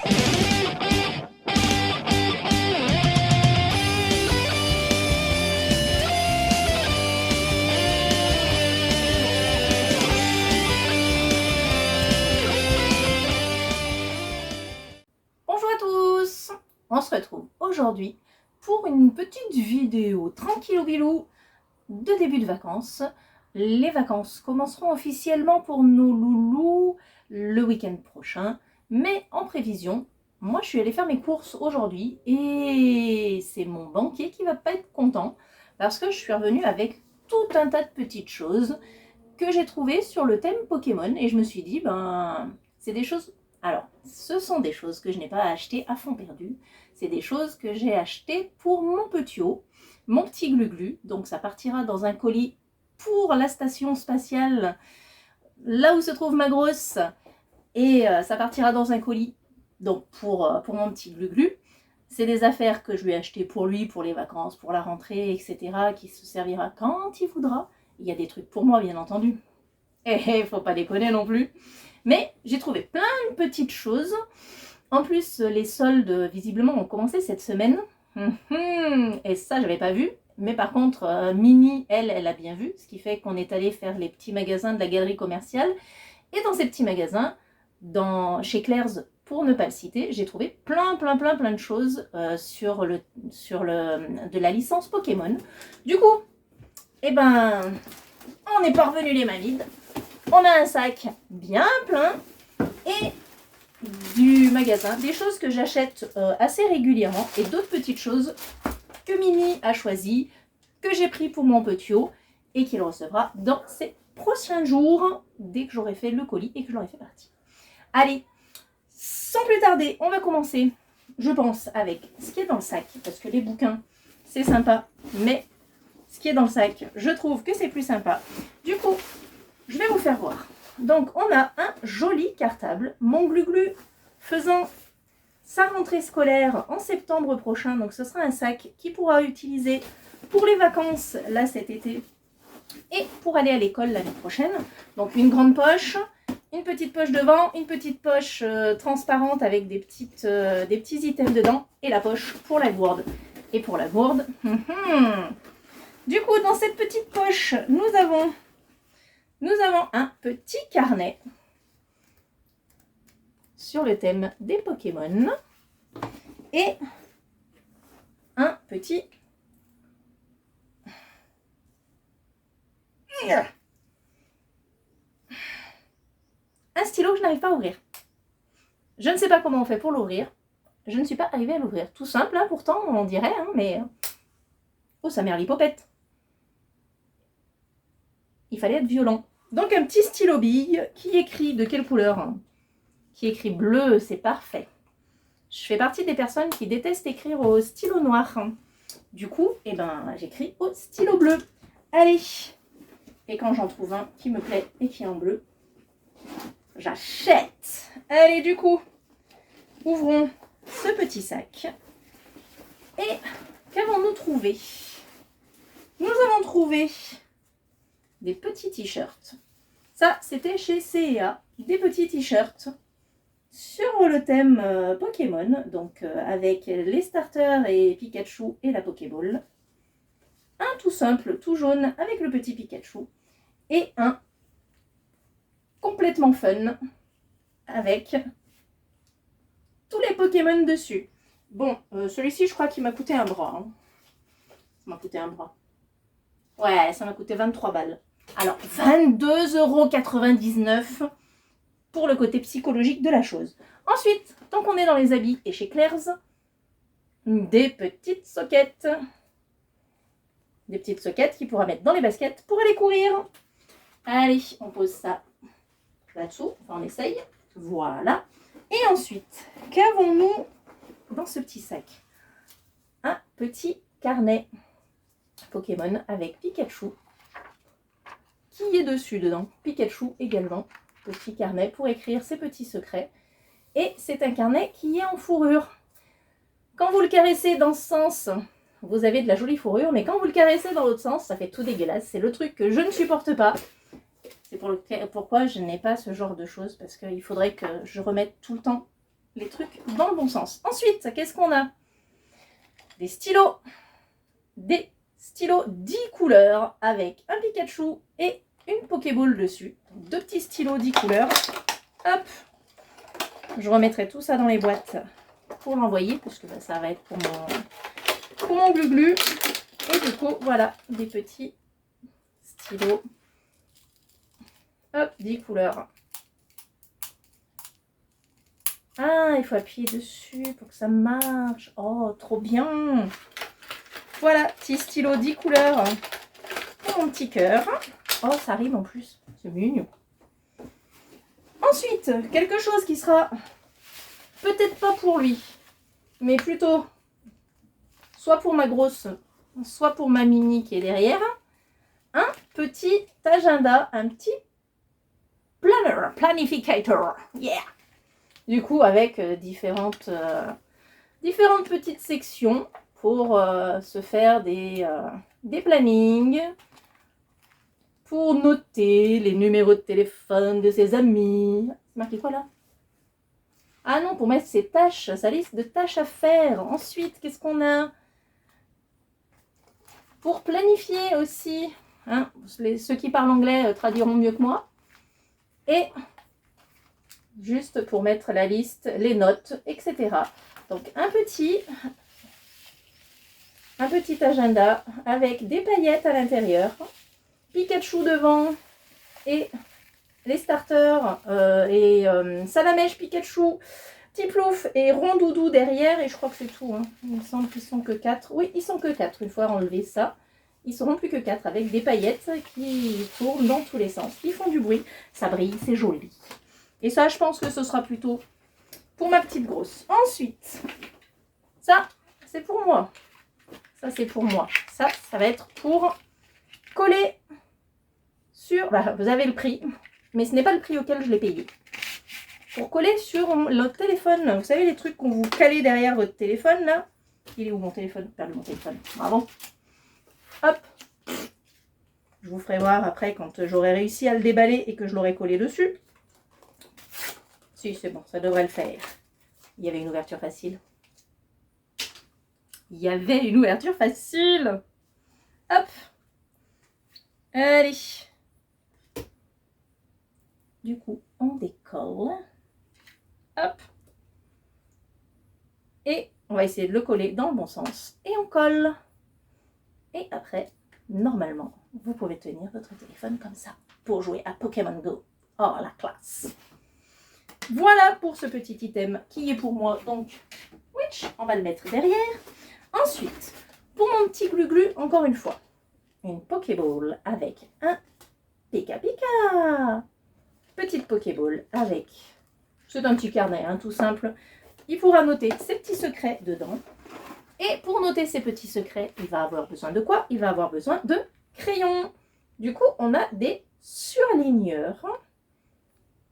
Bonjour à tous, on se retrouve aujourd'hui pour une petite vidéo tranquillou bilou de début de vacances. Les vacances commenceront officiellement pour nos loulous le week-end prochain, mais en prévision, moi je suis allée faire mes courses aujourd'hui et c'est mon banquier qui va pas être content parce que je suis revenue avec tout un tas de petites choses que j'ai trouvées sur le thème Pokémon et je me suis dit, c'est des choses... Alors, ce sont des choses que je n'ai pas achetées à fond perdu. C'est des choses que j'ai achetées pour mon petiot, mon petit glu-glu. Donc ça partira dans un colis pour la station spatiale, là où se trouve ma grosse. Et ça partira dans un colis donc pour mon petit glu-glu. C'est des affaires que je lui ai achetées pour lui, pour les vacances, pour la rentrée, etc. qui se servira quand il voudra. Il y a des trucs pour moi, bien entendu. Et faut pas déconner non plus. Mais j'ai trouvé plein de petites choses. En plus, les soldes, visiblement, ont commencé cette semaine. Et ça, j'avais pas vu. Mais par contre, Mini, elle a bien vu. Ce qui fait qu'on est allé faire les petits magasins de la galerie commerciale. Et dans ces petits magasins, chez Claire's, pour ne pas le citer, j'ai trouvé plein de choses de la licence Pokémon. Du coup, on n'est pas revenu les mains vides. On a un sac bien plein et du magasin, des choses que j'achète assez régulièrement et d'autres petites choses que Mini a choisies, que j'ai pris pour mon petiot et qu'il recevra dans ces prochains jours dès que j'aurai fait le colis et que je l'aurai fait partir. Allez, sans plus tarder, on va commencer, je pense, avec ce qui est dans le sac parce que les bouquins, c'est sympa, mais ce qui est dans le sac, je trouve que c'est plus sympa. Du coup, je vais vous faire voir. Donc, on a un joli cartable. Mon glu-glu faisant sa rentrée scolaire en septembre prochain. Donc, ce sera un sac qu'il pourra utiliser pour les vacances, là, cet été. Et pour aller à l'école l'année prochaine. Donc, une grande poche, une petite poche devant, une petite poche transparente avec des petits items dedans. Et la poche pour la gourde. Et pour la gourde, du coup, dans cette petite poche, nous avons un petit carnet sur le thème des Pokémon et un petit stylo que je n'arrive pas à ouvrir. Je ne sais pas comment on fait pour l'ouvrir. Je ne suis pas arrivée à l'ouvrir. Tout simple, hein, pourtant, on dirait, hein, mais... Oh, sa mère l'hypopète. Il fallait être violent. Donc un petit stylo bille qui écrit de quelle couleur? Qui écrit bleu, c'est parfait. Je fais partie des personnes qui détestent écrire au stylo noir. Du coup, j'écris au stylo bleu. Allez. Et quand j'en trouve un qui me plaît et qui est en bleu, j'achète. Allez, du coup, ouvrons ce petit sac. Et qu'avons-nous trouvé? Nous avons trouvé des petits t-shirts. Ça, c'était chez C&A, des petits t-shirts sur le thème Pokémon, donc avec les starters et Pikachu et la Pokéball. Un tout simple, tout jaune, avec le petit Pikachu. Et un complètement fun, avec tous les Pokémon dessus. Bon, celui-ci, je crois qu'il m'a coûté un bras. Hein. Ça m'a coûté un bras. Ouais, ça m'a coûté 23 balles. Alors, 22,99 € pour le côté psychologique de la chose. Ensuite, tant qu'on est dans les habits et chez Claire's, des petites soquettes. Des petites soquettes qu'il pourra mettre dans les baskets pour aller courir. Allez, on pose ça là-dessous. Enfin, on essaye. Voilà. Et ensuite, qu'avons-nous dans ce petit sac? Un petit carnet Pokémon avec Pikachu qui est dessus dedans. Pikachu également. Petit carnet pour écrire ses petits secrets. Et c'est un carnet qui est en fourrure. Quand vous le caressez dans ce sens, vous avez de la jolie fourrure, mais quand vous le caressez dans l'autre sens, ça fait tout dégueulasse. C'est le truc que je ne supporte pas. C'est pourquoi je n'ai pas ce genre de choses, parce qu'il faudrait que je remette tout le temps les trucs dans le bon sens. Ensuite, qu'est-ce qu'on a? Des stylos. Des stylos 10 couleurs avec un Pikachu et une Pokéball dessus. Donc, 2 petits stylos 10 couleurs. Hop. Je remettrai tout ça dans les boîtes pour l'envoyer parce que ça va être pour mon glu-glu. Et du coup, voilà, des petits stylos. Hop, 10 couleurs. Ah, il faut appuyer dessus pour que ça marche. Oh, trop bien. Voilà, petit stylo 10 couleurs pour mon petit cœur. Oh, ça rime en plus. C'est mignon. Ensuite, quelque chose qui sera peut-être pas pour lui, mais plutôt soit pour ma grosse, soit pour ma mini qui est derrière. Un petit agenda, un petit planner, planificator. Yeah! Du coup, avec différentes petites sections pour se faire des plannings, pour noter les numéros de téléphone de ses amis. C'est marqué quoi là? Ah non, pour mettre ses tâches, sa liste de tâches à faire. Ensuite, qu'est-ce qu'on a? Pour planifier aussi, hein, ceux qui parlent anglais traduiront mieux que moi. Et juste pour mettre la liste, les notes, etc. Donc un petit agenda avec des paillettes à l'intérieur, Pikachu devant et les starters et Salamèche, Pikachu, Tiplouf et Rondoudou derrière. Et je crois que c'est tout. Hein. Il me semble qu'ils sont que 4. Oui, ils sont que 4. Une fois enlevé ça, ils seront plus que 4 avec des paillettes qui tournent dans tous les sens. Ils font du bruit. Ça brille, c'est joli. Et ça, je pense que ce sera plutôt pour ma petite grosse. Ensuite, ça, c'est pour moi. Ça, c'est pour moi. Ça va être pour coller sur... Bah, vous avez le prix, mais ce n'est pas le prix auquel je l'ai payé. Pour coller sur le téléphone. Vous savez, les trucs qu'on vous calez derrière votre téléphone, là. Il est où mon téléphone? Perdu mon téléphone. Bravo. Hop. Je vous ferai voir après quand j'aurai réussi à le déballer et que je l'aurai collé dessus. Si, c'est bon, ça devrait le faire. Il y avait une ouverture facile. Il y avait une ouverture facile. Hop. Allez. Du coup, on décolle. Hop. Et on va essayer de le coller dans le bon sens. Et on colle. Et après, normalement, vous pouvez tenir votre téléphone comme ça pour jouer à Pokémon Go. Oh, la classe. Voilà pour ce petit item qui est pour moi. Donc, on va le mettre derrière. Ensuite, pour mon petit glu-glu, encore une fois, une Pokéball avec un Pika Pika. Petite Pokéball avec, c'est un petit carnet, hein, tout simple. Il pourra noter ses petits secrets dedans. Et pour noter ses petits secrets, il va avoir besoin de quoi? Il va avoir besoin de crayons. Du coup, on a des surligneurs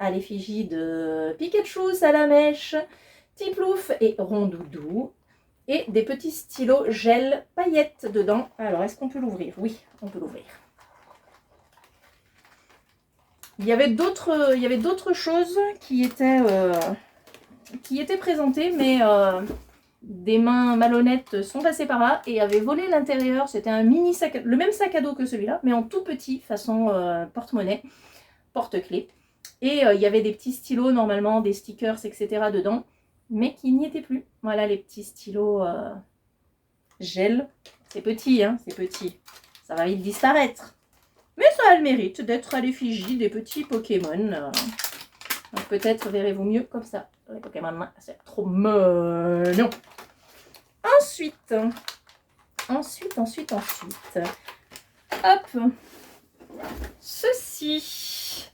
à l'effigie de Pikachu, Salamèche, Tiplouf et Rondoudou. Et des petits stylos gel paillettes dedans. Alors, est-ce qu'on peut l'ouvrir? Oui, on peut l'ouvrir. Il y avait d'autres choses qui étaient présentées, mais des mains malhonnêtes sont passées par là et avaient volé l'intérieur. C'était un mini sac, le même sac à dos que celui-là, mais en tout petit, façon porte-monnaie, porte-clés. Et il y avait des petits stylos, normalement, des stickers, etc. dedans, mais qui n'y étaient plus. Voilà les petits stylos gel. C'est petit, hein, c'est petit. Ça va vite disparaître. Mais ça a le mérite d'être à l'effigie des petits Pokémon. Donc peut-être verrez-vous mieux comme ça. Les Pokémon, c'est trop mignon. Ensuite. Hop. Ceci.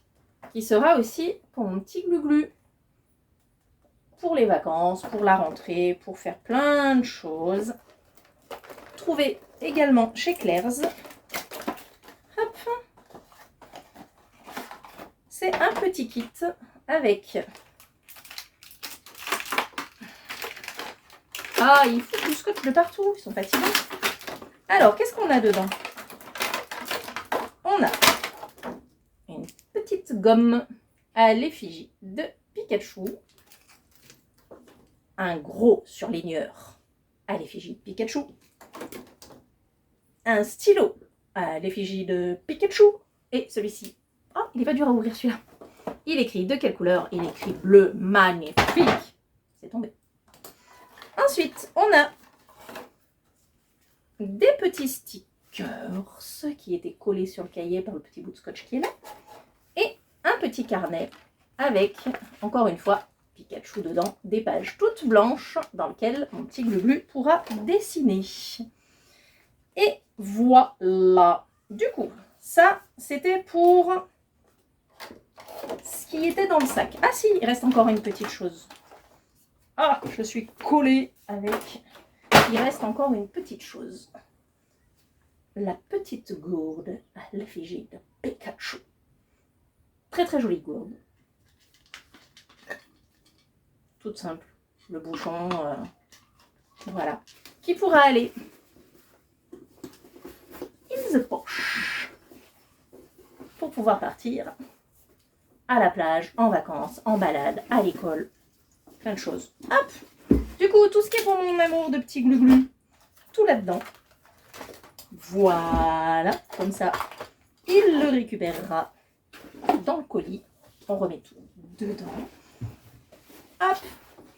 Qui sera aussi pour mon petit glu-glu. Pour les vacances, pour la rentrée, pour faire plein de choses. Trouvé également chez Claire's. Hop. C'est un petit kit avec... Ah, il faut du scotch de partout, ils sont fatigants. Alors, qu'est-ce qu'on a dedans? On a une petite gomme à l'effigie de Pikachu. un gros surligneur à l'effigie de Pikachu, un stylo à l'effigie de Pikachu, et celui-ci, oh, il n'est pas dur à ouvrir celui-là. Il écrit de quelle couleur? Il écrit bleu, magnifique. C'est tombé. Ensuite, on a des petits stickers qui étaient collés sur le cahier par le petit bout de scotch qui est là. Et un petit carnet avec, encore une fois, Pikachu dedans, des pages toutes blanches dans lesquelles mon petit Glu-Glu pourra dessiner. Et voilà. Du coup, ça, c'était pour ce qui était dans le sac. Ah si, il reste encore une petite chose. Ah, je suis collée avec... Il reste encore une petite chose. La petite gourde à l'effigie de Pikachu. Très très jolie gourde. Toute simple. Le bouchon, voilà. Qui pourra aller in the poche. Pour pouvoir partir à la plage, en vacances, en balade, à l'école. Plein de choses. Hop! Du coup, tout ce qui est pour mon amour de petit Glu-Glu, tout là-dedans. Voilà, comme ça, il le récupérera dans le colis. On remet tout dedans. Hop!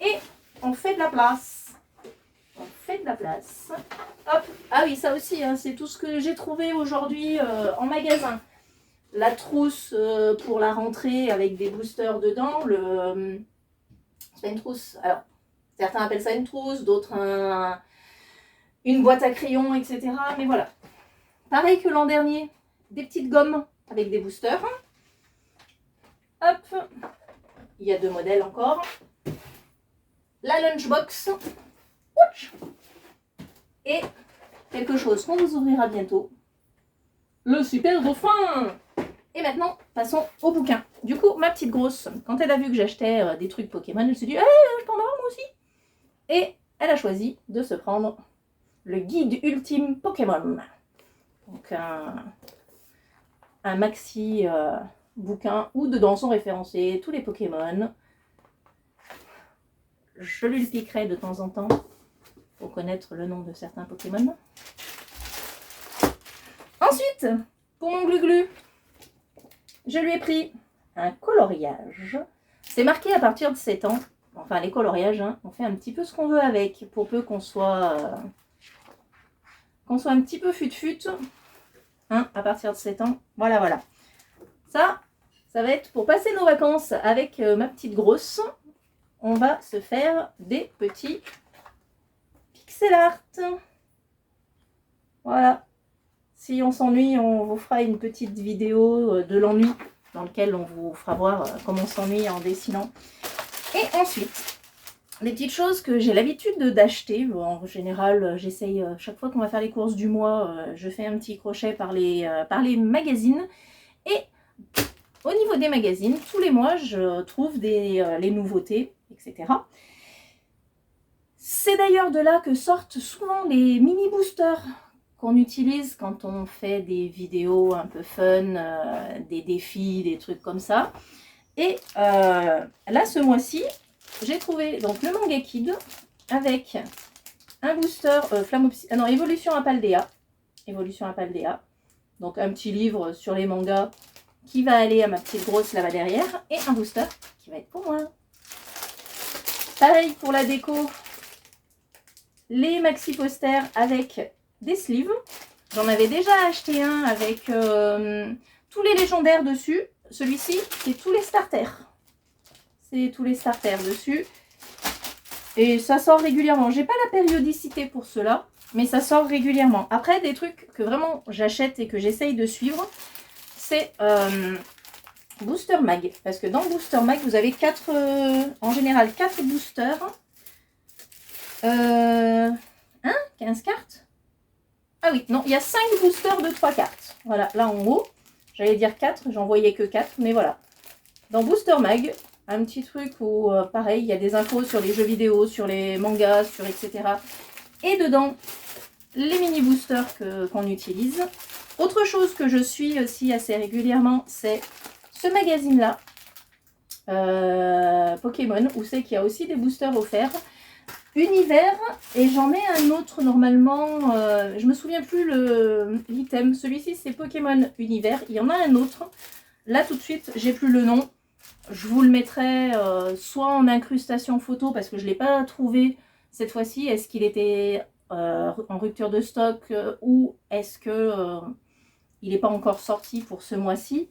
Et on fait de la place. On fait de la place. Hop! Ah oui, ça aussi, hein, c'est tout ce que j'ai trouvé aujourd'hui en magasin. La trousse pour la rentrée avec des boosters dedans. C'est pas une trousse. Alors, certains appellent ça une trousse, d'autres une boîte à crayons, etc. Mais voilà. Pareil que l'an dernier, des petites gommes avec des boosters. Hop. Il y a 2 modèles encore. La lunchbox. Ouch. Et quelque chose qu'on vous ouvrira bientôt. Le super dauphin. Et maintenant, passons au bouquin. Du coup, ma petite grosse, quand elle a vu que j'achetais des trucs Pokémon, elle s'est dit je peux en avoir moi aussi. Et elle a choisi de se prendre le guide ultime Pokémon. Donc un maxi bouquin où dedans sont référencés tous les Pokémon. Je lui le piquerai de temps en temps pour connaître le nom de certains Pokémon. Ensuite, pour mon Glu-Glu, je lui ai pris un coloriage. C'est marqué à partir de 7 ans. Enfin, les coloriages, hein, on fait un petit peu ce qu'on veut avec, pour peu qu'on soit un petit peu fut-fut. Hein, à partir de 7 ans. Voilà, voilà. Ça va être pour passer nos vacances avec ma petite grosse. On va se faire des petits pixel art. Voilà. Si on s'ennuie, on vous fera une petite vidéo de l'ennui dans laquelle on vous fera voir comment on s'ennuie en dessinant. Et ensuite, les petites choses que j'ai l'habitude d'acheter. En général, j'essaye, chaque fois qu'on va faire les courses du mois, je fais un petit crochet par les magazines. Et au niveau des magazines, tous les mois, je trouve les nouveautés, etc. C'est d'ailleurs de là que sortent souvent les mini boosters qu'on utilise quand on fait des vidéos un peu fun, des défis, des trucs comme ça. Et là, ce mois-ci, j'ai trouvé donc le Manga Kid avec un booster Évolution à Paldea. Évolution à Paldea. Donc un petit livre sur les mangas qui va aller à ma petite grosse là-bas derrière. Et un booster qui va être pour moi. Pareil pour la déco. Les maxi posters avec des sleeves. J'en avais déjà acheté un avec tous les légendaires dessus. Celui-ci, c'est tous les starters. C'est tous les starters dessus. Et ça sort régulièrement. J'ai pas la périodicité pour cela, mais ça sort régulièrement. Après, des trucs que vraiment j'achète et que j'essaye de suivre, c'est Booster Mag. Parce que dans Booster Mag, vous avez en général 4 boosters. 15 cartes. Ah oui, non, il y a 5 boosters de 3 cartes. Voilà, là en haut. J'allais dire 4, j'en voyais que 4, mais voilà. Dans Booster Mag, un petit truc où, pareil, il y a des infos sur les jeux vidéo, sur les mangas, sur etc. Et dedans, les mini boosters qu'on utilise. Autre chose que je suis aussi assez régulièrement, c'est ce magazine-là, Pokémon, où c'est qu'il y a aussi des boosters offerts. Univers, et j'en ai un autre normalement, je me souviens plus l'item. Celui-ci c'est Pokémon Univers, il y en a un autre. Là tout de suite, j'ai plus le nom. Je vous le mettrai soit en incrustation photo parce que je ne l'ai pas trouvé cette fois-ci. Est-ce qu'il était en rupture de stock ou est-ce que il n'est pas encore sorti pour ce mois-ci?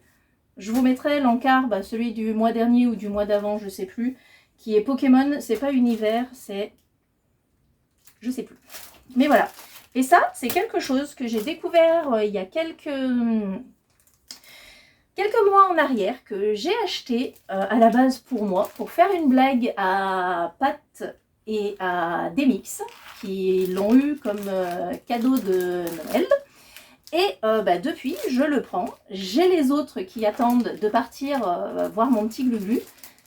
Je vous mettrai l'encart, celui du mois dernier ou du mois d'avant, je ne sais plus, qui est Pokémon. C'est pas Univers, c'est... je sais plus. Mais voilà. Et ça, c'est quelque chose que j'ai découvert il y a quelques mois en arrière, que j'ai acheté à la base pour moi, pour faire une blague à Pat et à Demix, qui l'ont eu comme cadeau de Noël. Et depuis, je le prends. J'ai les autres qui attendent de partir voir mon petit Gluglu.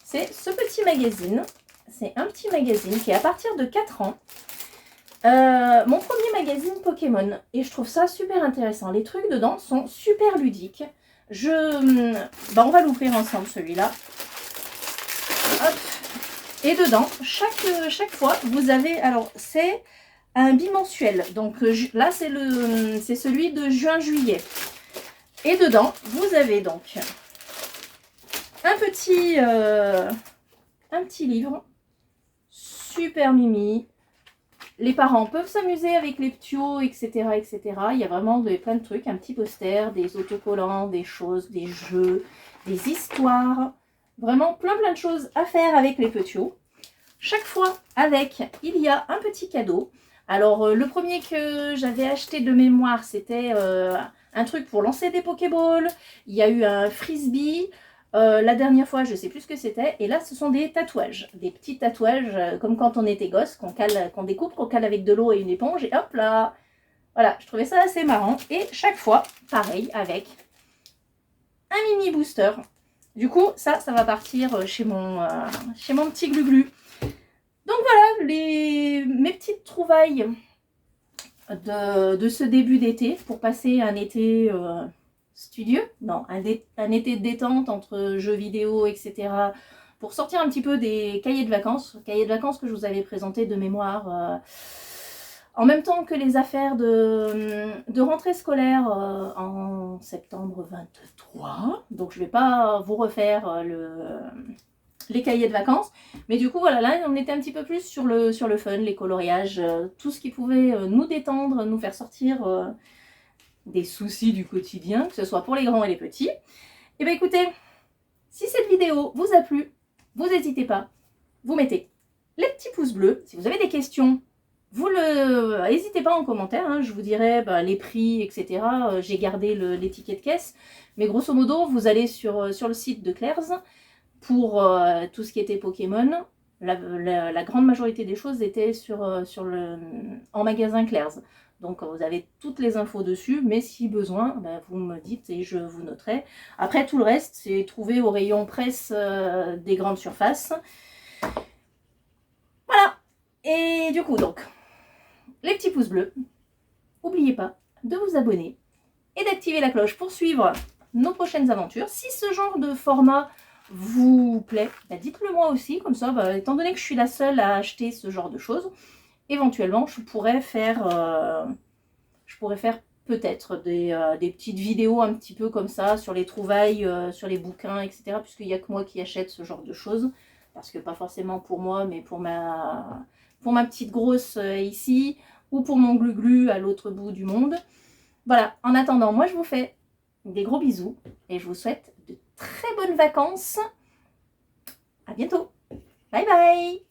C'est ce petit magazine. C'est un petit magazine qui est à partir de 4 ans. Mon premier magazine Pokémon. Et je trouve ça super intéressant. Les trucs dedans sont super ludiques. On va l'ouvrir ensemble celui-là. Et dedans, chaque fois, vous avez... Alors, c'est un bimensuel. Donc là, c'est celui de juin-juillet. Et dedans, vous avez donc un petit livre. Super mimi. Les parents peuvent s'amuser avec les ptios, etc., etc. Il y a vraiment plein de trucs, un petit poster, des autocollants, des choses, des jeux, des histoires. Vraiment plein de choses à faire avec les ptios. Chaque fois, il y a un petit cadeau. Alors, le premier que j'avais acheté de mémoire, c'était un truc pour lancer des Pokéballs. Il y a eu un frisbee. La dernière fois, je ne sais plus ce que c'était. Et là, ce sont des tatouages. Des petits tatouages, comme quand on était gosse, qu'on découpe, qu'on cale avec de l'eau et une éponge. Et hop là. Voilà, je trouvais ça assez marrant. Et chaque fois, pareil, avec un mini booster. Du coup, ça va partir chez mon petit Gluglu. Donc voilà, mes petites trouvailles de ce début d'été pour passer un été studieux, non, un été de détente entre jeux vidéo, etc. Pour sortir un petit peu des cahiers de vacances que je vous avais présentés de mémoire en même temps que les affaires de rentrée scolaire en septembre 23. Donc je ne vais pas vous refaire les cahiers de vacances, mais du coup voilà, là on était un petit peu plus sur le fun, les coloriages, tout ce qui pouvait nous détendre, nous faire sortir des soucis du quotidien, que ce soit pour les grands et les petits. Et bien écoutez, si cette vidéo vous a plu, vous n'hésitez pas, vous mettez les petits pouces bleus. Si vous avez des questions, n'hésitez pas en commentaire, hein, je vous dirai les prix, etc. J'ai gardé les tickets de caisse, mais grosso modo, vous allez sur le site de Claire's. Pour tout ce qui était Pokémon, la grande majorité des choses étaient en magasin Claire's. Donc vous avez toutes les infos dessus, mais si besoin, vous me dites et je vous noterai. Après tout le reste, c'est trouvé au rayon presse des grandes surfaces. Voilà. Et du coup, donc, les petits pouces bleus. N'oubliez pas de vous abonner et d'activer la cloche pour suivre nos prochaines aventures. Si ce genre de format vous plaît, dites-le moi aussi, comme ça, étant donné que je suis la seule à acheter ce genre de choses, éventuellement je pourrais faire peut-être des petites vidéos un petit peu comme ça, sur les trouvailles, sur les bouquins, etc. Puisqu'il n'y a que moi qui achète ce genre de choses, parce que pas forcément pour moi, mais pour ma petite grosse ici, ou pour mon Gluglu à l'autre bout du monde. Voilà, en attendant, moi je vous fais des gros bisous, et je vous souhaite de très bonnes vacances. À bientôt. Bye bye.